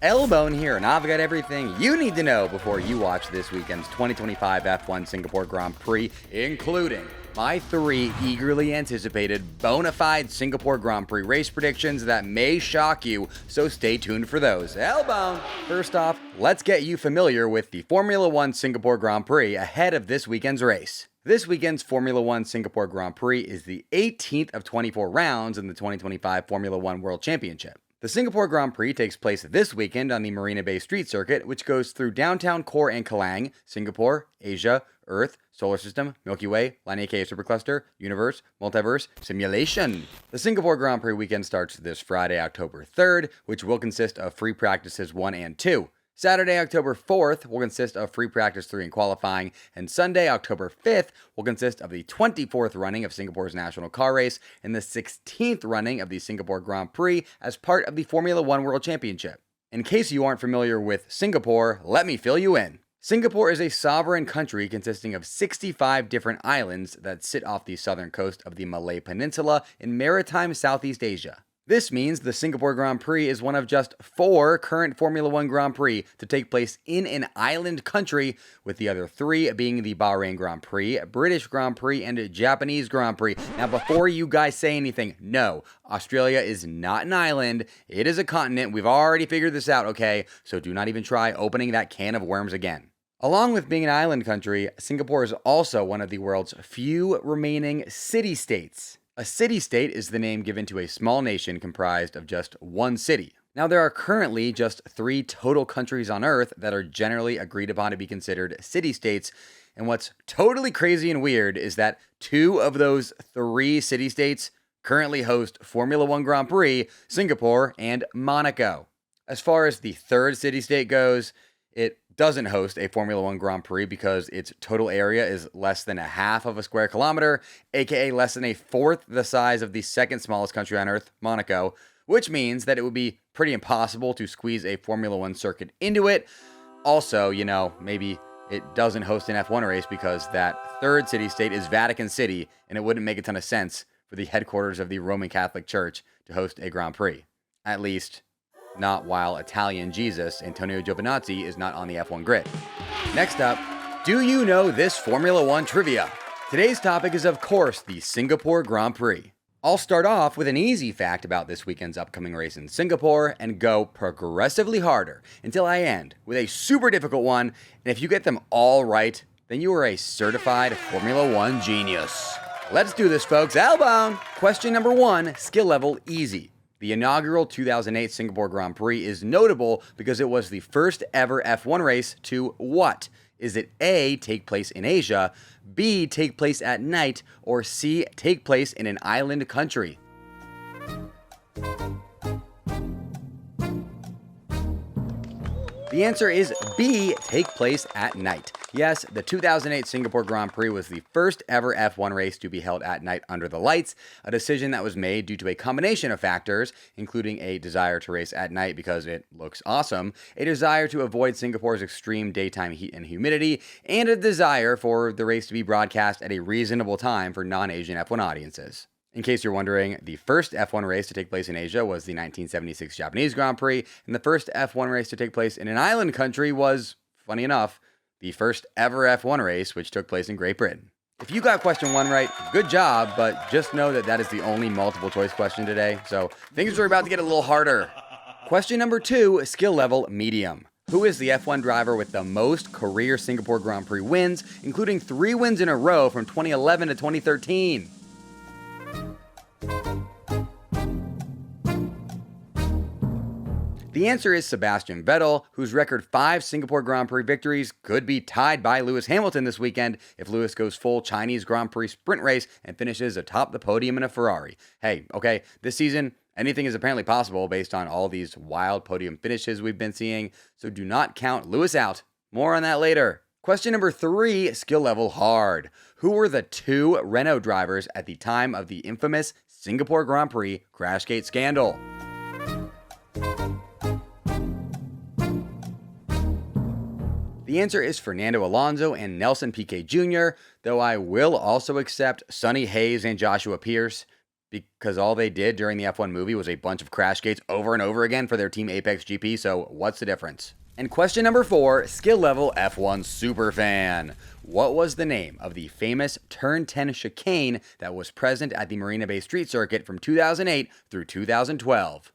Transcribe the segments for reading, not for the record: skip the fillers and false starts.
Elbone here, and I've got everything you need to know before you watch this weekend's 2025 F1 Singapore Grand Prix, including my 3 eagerly anticipated bona fide Singapore Grand Prix race predictions that may shock you, so stay tuned for those. Elbone! First off, let's get you familiar with the Formula 1 Singapore Grand Prix ahead of this weekend's race. This weekend's Formula 1 Singapore Grand Prix is the 18th of 24 rounds in the 2025 Formula 1 World Championship. The Singapore Grand Prix takes place this weekend on the Marina Bay Street Circuit, which goes through downtown Core and Kelang, Singapore, Asia, Earth, Solar System, Milky Way, Line aka Supercluster, Universe, Multiverse, Simulation. The Singapore Grand Prix weekend starts this Friday, October 3rd, which will consist of free practices 1 and 2. Saturday, October 4th, will consist of free practice 3 and qualifying, and Sunday, October 5th, will consist of the 24th running of Singapore's national car race and the 16th running of the Singapore Grand Prix as part of the Formula 1 World Championship. In case you aren't familiar with Singapore, let me fill you in. Singapore is a sovereign country consisting of 65 different islands that sit off the southern coast of the Malay Peninsula in maritime Southeast Asia. This means the Singapore Grand Prix is one of just 4 current Formula 1 Grand Prix to take place in an island country, with the other 3 being the Bahrain Grand Prix, British Grand Prix, and Japanese Grand Prix. Now, before you guys say anything, no, Australia is not an island. It is a continent. We've already figured this out, okay? So do not even try opening that can of worms again. Along with being an island country, Singapore is also one of the world's few remaining city-states. A city-state is the name given to a small nation comprised of just one city. Now, there are currently just 3 total countries on Earth that are generally agreed upon to be considered city-states, and what's totally crazy and weird is that 2 of those 3 city-states currently host Formula 1 Grand Prix, Singapore and Monaco. As far as the 3rd city-state goes, it doesn't host a Formula 1 Grand Prix because its total area is less than a half of a square kilometer, aka less than a fourth the size of the 2nd smallest country on Earth, Monaco, which means that it would be pretty impossible to squeeze a Formula 1 circuit into it. Also, maybe it doesn't host an F1 race because that 3rd city-state is Vatican City, and it wouldn't make a ton of sense for the headquarters of the Roman Catholic Church to host a Grand Prix. At least, not while Italian Jesus, Antonio Giovinazzi, is not on the F1 grid. Next up, do you know this Formula 1 trivia? Today's topic is, of course, the Singapore Grand Prix. I'll start off with an easy fact about this weekend's upcoming race in Singapore and go progressively harder until I end with a super difficult one, and if you get them all right, then you are a certified Formula 1 genius. Let's do this, folks. Elbow! Question number 1, skill level easy. The inaugural 2008 Singapore Grand Prix is notable because it was the first ever F1 race to what? Is it A, take place in Asia, B, take place at night, or C, take place in an island country? The answer is B, take place at night. Yes, the 2008 Singapore Grand Prix was the first ever F1 race to be held at night under the lights, a decision that was made due to a combination of factors, including a desire to race at night because it looks awesome, a desire to avoid Singapore's extreme daytime heat and humidity, and a desire for the race to be broadcast at a reasonable time for non-Asian F1 audiences. In case you're wondering, the first F1 race to take place in Asia was the 1976 Japanese Grand Prix, and the first F1 race to take place in an island country was, funny enough, the first ever F1 race, which took place in Great Britain. If you got question 1 right, good job, but just know that that is the only multiple choice question today, so things are about to get a little harder. Question number 2, skill level medium. Who is the F1 driver with the most career Singapore Grand Prix wins, including 3 wins in a row from 2011 to 2013? The answer is Sebastian Vettel, whose record 5 Singapore Grand Prix victories could be tied by Lewis Hamilton this weekend if Lewis goes full Chinese Grand Prix sprint race and finishes atop the podium in a Ferrari. Hey, okay, this season, anything is apparently possible based on all these wild podium finishes we've been seeing, so do not count Lewis out. More on that later. Question number 3, skill level hard. Who were the 2 Renault drivers at the time of the infamous Singapore Grand Prix Crashgate scandal? The answer is Fernando Alonso and Nelson Piquet Jr., though I will also accept Sonny Hayes and Joshua Pierce, because all they did during the F1 movie was a bunch of crash gates over and over again for their team Apex GP, so what's the difference? And question number 4, skill level F1 superfan. What was the name of the famous Turn 10 chicane that was present at the Marina Bay Street Circuit from 2008 through 2012?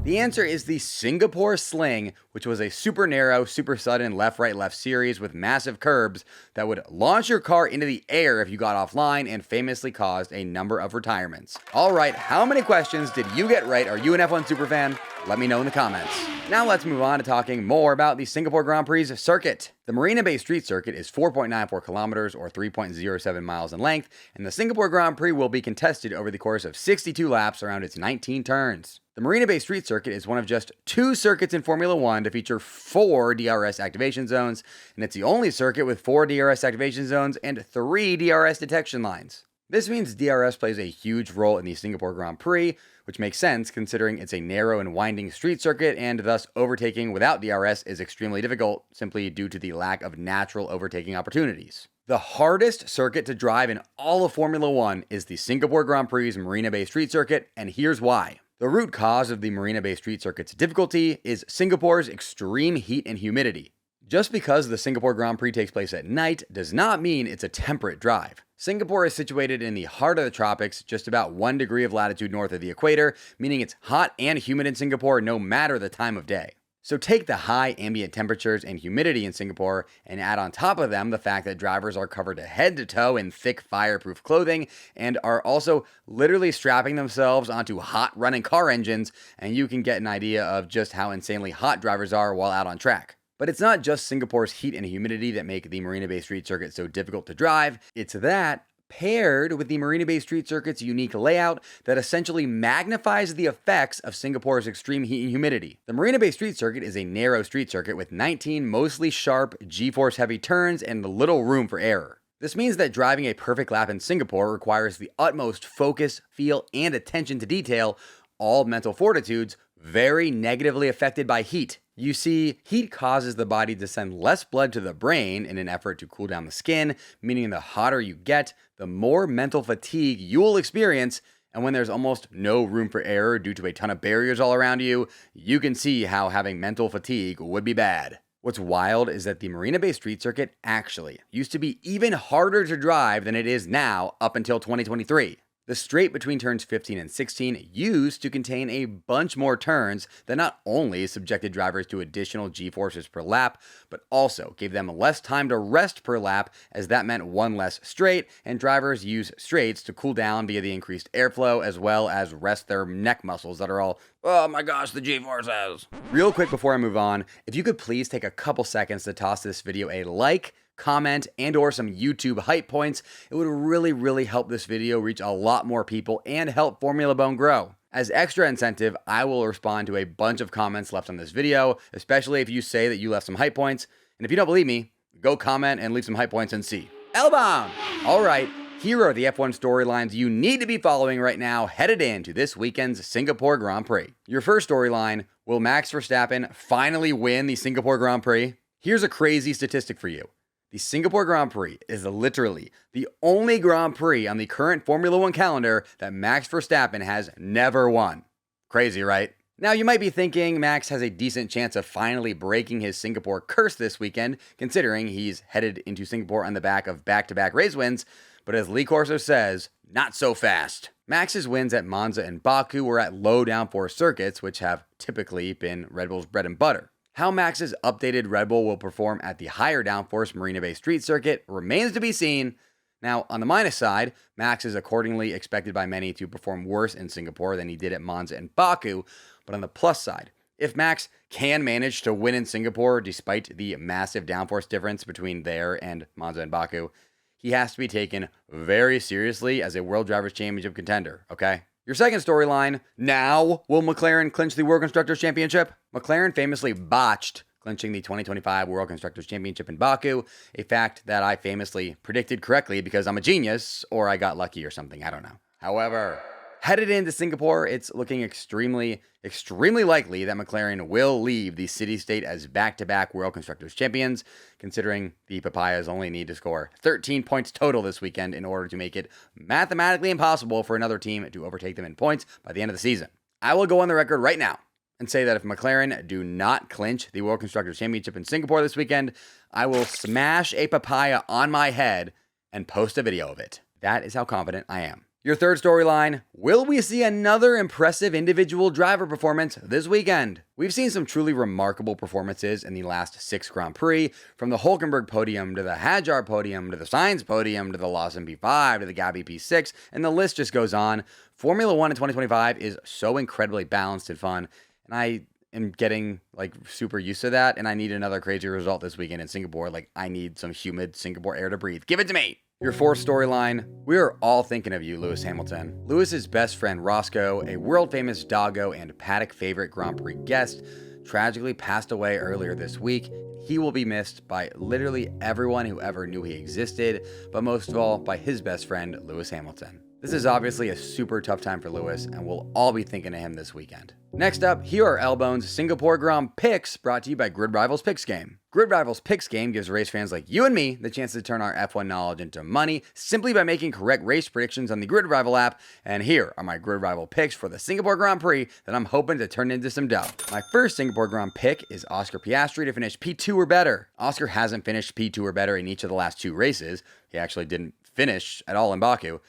The answer is the Singapore Sling, which was a super narrow, super sudden left-right-left series with massive curbs that would launch your car into the air if you got offline and famously caused a number of retirements. All right, how many questions did you get right? Are you an F1 superfan? Let me know in the comments. Now let's move on to talking more about the Singapore Grand Prix circuit. The Marina Bay Street Circuit is 4.94 kilometers or 3.07 miles in length, and the Singapore Grand Prix will be contested over the course of 62 laps around its 19 turns. The Marina Bay Street Circuit is one of just 2 circuits in Formula 1 to feature 4 DRS activation zones, and it's the only circuit with 4 DRS activation zones and 3 DRS detection lines. This means DRS plays a huge role in the Singapore Grand Prix, which makes sense considering it's a narrow and winding street circuit, and thus overtaking without DRS is extremely difficult simply due to the lack of natural overtaking opportunities. The hardest circuit to drive in all of Formula 1 is the Singapore Grand Prix's Marina Bay Street Circuit, and here's why. The root cause of the Marina Bay Street Circuit's difficulty is Singapore's extreme heat and humidity. Just because the Singapore Grand Prix takes place at night does not mean it's a temperate drive. Singapore is situated in the heart of the tropics, just about 1 degree of latitude north of the equator, meaning it's hot and humid in Singapore no matter the time of day. So take the high ambient temperatures and humidity in Singapore and add on top of them the fact that drivers are covered head to toe in thick fireproof clothing and are also literally strapping themselves onto hot running car engines, and you can get an idea of just how insanely hot drivers are while out on track. But it's not just Singapore's heat and humidity that make the Marina Bay Street Circuit so difficult to drive, it's that paired with the Marina Bay Street Circuit's unique layout that essentially magnifies the effects of Singapore's extreme heat and humidity. The Marina Bay Street Circuit is a narrow street circuit with 19 mostly sharp, G-force heavy turns and little room for error. This means that driving a perfect lap in Singapore requires the utmost focus, feel, and attention to detail, all mental fortitudes very negatively affected by heat. You see, heat causes the body to send less blood to the brain in an effort to cool down the skin, meaning the hotter you get, the more mental fatigue you will experience, and when there's almost no room for error due to a ton of barriers all around you, you can see how having mental fatigue would be bad. What's wild is that the Marina Bay Street Circuit actually used to be even harder to drive than it is now up until 2023. The straight between turns 15 and 16 used to contain a bunch more turns that not only subjected drivers to additional G-forces per lap, but also gave them less time to rest per lap, as that meant one less straight, and drivers use straights to cool down via the increased airflow as well as rest their neck muscles that are all, oh my gosh, the G-forces. Real quick before I move on, if you could please take a couple seconds to toss this video a like, comment, and or some YouTube hype points, it would really help this video reach a lot more people and help Formula Bone grow. As extra incentive, I will respond to a bunch of comments left on this video, especially if you say that you left some hype points. And if you don't believe me, go comment and leave some hype points and see. L-Bomb! Alright, here are the F1 storylines you need to be following right now headed into this weekend's Singapore Grand Prix. Your first storyline, will Max Verstappen finally win the Singapore Grand Prix? Here's a crazy statistic for you. The Singapore Grand Prix is literally the only Grand Prix on the current Formula 1 calendar that Max Verstappen has never won. Crazy, right? Now, you might be thinking Max has a decent chance of finally breaking his Singapore curse this weekend, considering he's headed into Singapore on the back of back-to-back race wins, but as Lee Corso says, not so fast. Max's wins at Monza and Baku were at low downforce circuits, which have typically been Red Bull's bread and butter. How Max's updated Red Bull will perform at the higher downforce Marina Bay Street Circuit remains to be seen. Now, on the minus side, Max is accordingly expected by many to perform worse in Singapore than he did at Monza and Baku, but on the plus side, if Max can manage to win in Singapore despite the massive downforce difference between there and Monza and Baku, he has to be taken very seriously as a World Drivers' Championship contender, okay? Your second storyline, now will McLaren clinch the World Constructors' Championship? McLaren famously botched clinching the 2025 World Constructors' Championship in Baku, a fact that I famously predicted correctly because I'm a genius, or I got lucky or something, I don't know. However, Headed into Singapore, it's looking extremely likely that McLaren will leave the city-state as back-to-back World Constructors champions, considering the Papayas only need to score 13 points total this weekend in order to make it mathematically impossible for another team to overtake them in points by the end of the season. I will go on the record right now and say that if McLaren do not clinch the World Constructors Championship in Singapore this weekend, I will smash a papaya on my head and post a video of it. That is how confident I am. Your third storyline, will we see another impressive individual driver performance this weekend? We've seen some truly remarkable performances in the last 6 Grand Prix, from the Hülkenberg podium to the Hadjar podium to the Sainz podium to the Lawson P5 to the Gabby P6, and the list just goes on. Formula 1 in 2025 is so incredibly balanced and fun, and I am getting super used to that, and I need another crazy result this weekend in Singapore. I need some humid Singapore air to breathe. Give it to me! Your fourth storyline, we are all thinking of you, Lewis Hamilton. Lewis's best friend Roscoe, a world-famous doggo and paddock favorite Grand Prix guest, tragically passed away earlier this week. He will be missed by literally everyone who ever knew he existed, but most of all by his best friend, Lewis Hamilton. This is obviously a super tough time for Lewis, and we'll all be thinking of him this weekend. Next up, here are Elbone's Singapore Grand Picks, brought to you by Grid Rivals Picks Game. Grid Rivals Picks Game gives race fans like you and me the chance to turn our F1 knowledge into money simply by making correct race predictions on the Grid Rival app, and here are my Grid Rival picks for the Singapore Grand Prix that I'm hoping to turn into some dough. My first Singapore Grand pick is Oscar Piastri to finish P2 or better. Oscar hasn't finished P2 or better in each of the last 2 races. He actually didn't finish at all in Baku.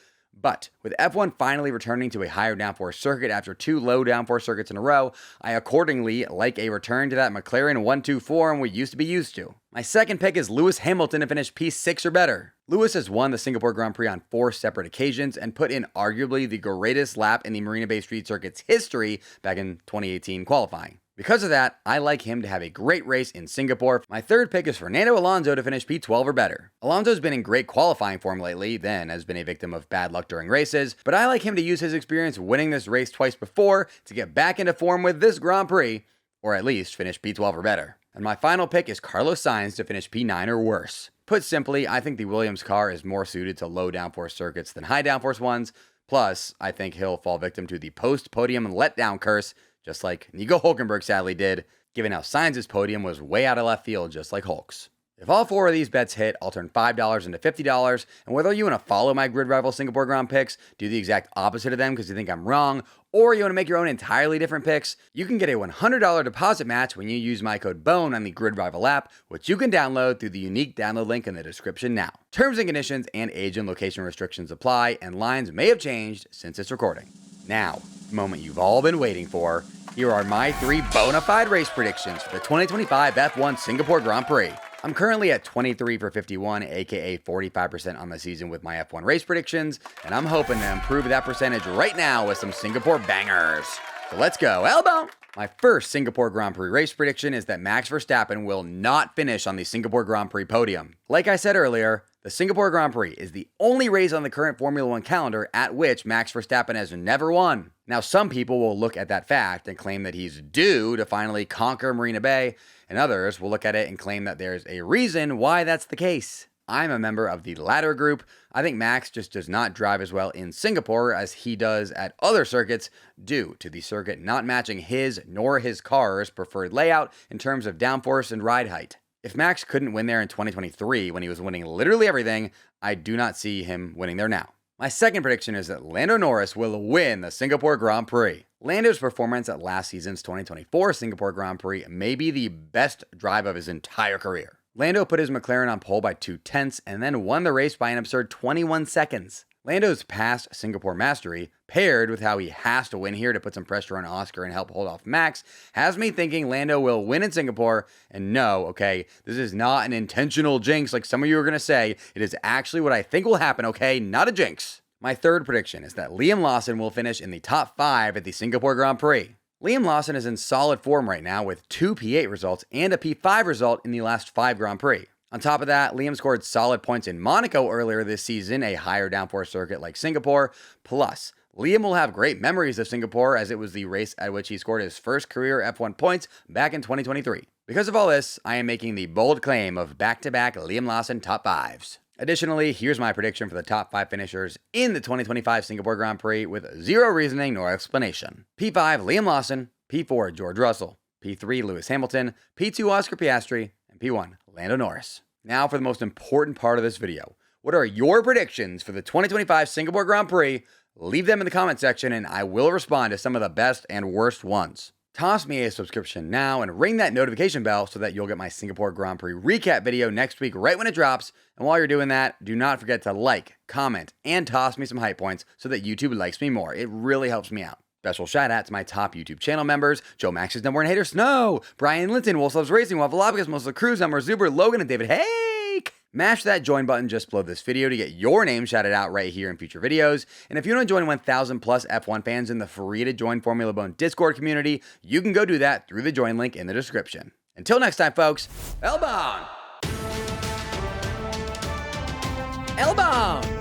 But with F1 finally returning to a higher downforce circuit after 2 low downforce circuits in a row, I accordingly like a return to that McLaren 1-2 form we used to be used to. My second pick is Lewis Hamilton to finish P6 or better. Lewis has won the Singapore Grand Prix on 4 separate occasions and put in arguably the greatest lap in the Marina Bay Street Circuit's history back in 2018 qualifying. Because of that, I like him to have a great race in Singapore. My third pick is Fernando Alonso to finish P12 or better. Alonso's been in great qualifying form lately, then has been a victim of bad luck during races, but I like him to use his experience winning this race twice before to get back into form with this Grand Prix, or at least finish P12 or better. And my final pick is Carlos Sainz to finish P9 or worse. Put simply, I think the Williams car is more suited to low downforce circuits than high downforce ones. Plus, I think he'll fall victim to the post-podium letdown curse, just like Nico Hülkenberg sadly did, given how Sainz's podium was way out of left field just like Hulk's. If all 4 of these bets hit, I'll turn $5 into $50, and whether you want to follow my Grid Rival Singapore Grand picks, do the exact opposite of them because you think I'm wrong, or you want to make your own entirely different picks, you can get a $100 deposit match when you use my code BONE on the Grid Rival app, which you can download through the unique download link in the description now. Terms and conditions and age and location restrictions apply, and lines may have changed since it's recording. Now, the moment you've all been waiting for, here are my 3 bona fide race predictions for the 2025 F1 Singapore Grand Prix. I'm currently at 23 for 51, aka 45% on the season with my F1 race predictions, and I'm hoping to improve that percentage right now with some Singapore bangers. So let's go, elbow! My first Singapore Grand Prix race prediction is that Max Verstappen will not finish on the Singapore Grand Prix podium. Like I said earlier, the Singapore Grand Prix is the only race on the current Formula 1 calendar at which Max Verstappen has never won. Now, some people will look at that fact and claim that he's due to finally conquer Marina Bay, and others will look at it and claim that there's a reason why that's the case. I'm a member of the latter group. I think Max just does not drive as well in Singapore as he does at other circuits due to the circuit not matching his nor his car's preferred layout in terms of downforce and ride height. If Max couldn't win there in 2023 when he was winning literally everything, I do not see him winning there now. My second prediction is that Lando Norris will win the Singapore Grand Prix. Lando's performance at last season's 2024 Singapore Grand Prix may be the best drive of his entire career. Lando put his McLaren on pole by 2/10 and then won the race by an absurd 21 seconds. Lando's past Singapore mastery, paired with how he has to win here to put some pressure on Oscar and help hold off Max, has me thinking Lando will win in Singapore. And no, okay, this is not an intentional jinx like some of you are going to say. It is actually what I think will happen, okay? Not a jinx. My third prediction is that Liam Lawson will finish in the top 5 at the Singapore Grand Prix. Liam Lawson is in solid form right now with 2 P8 results and a P5 result in the last 5 Grand Prix. On top of that, Liam scored solid points in Monaco earlier this season, a higher downforce circuit like Singapore. Plus, Liam will have great memories of Singapore as it was the race at which he scored his first career F1 points back in 2023. Because of all this, I am making the bold claim of back-to-back Liam Lawson top 5s. Additionally, here's my prediction for the top 5 finishers in the 2025 Singapore Grand Prix with zero reasoning nor explanation. P5, Liam Lawson. P4, George Russell. P3, Lewis Hamilton. P2, Oscar Piastri. And P1, Lando Norris. Now for the most important part of this video. What are your predictions for the 2025 Singapore Grand Prix? Leave them in the comment section and I will respond to some of the best and worst ones. Toss me a subscription now and ring that notification bell so that you'll get my Singapore Grand Prix recap video next week right when it drops. And while you're doing that, do not forget to like, comment, and toss me some hype points so that YouTube likes me more. It really helps me out. Special shout out to my top YouTube channel members: Joe Max's number one hater, Snow, Brian Linton, Wolf Loves Racing, Waffleopicus, Melissa Cruz, Emmer Zuber, Logan, and David Hake. Mash that join button just below this video to get your name shouted out right here in future videos. And if you want to join 1,000 plus F1 fans in the free to join Formula Bone Discord community, you can go do that through the join link in the description. Until next time, folks, Elbow! Elbow!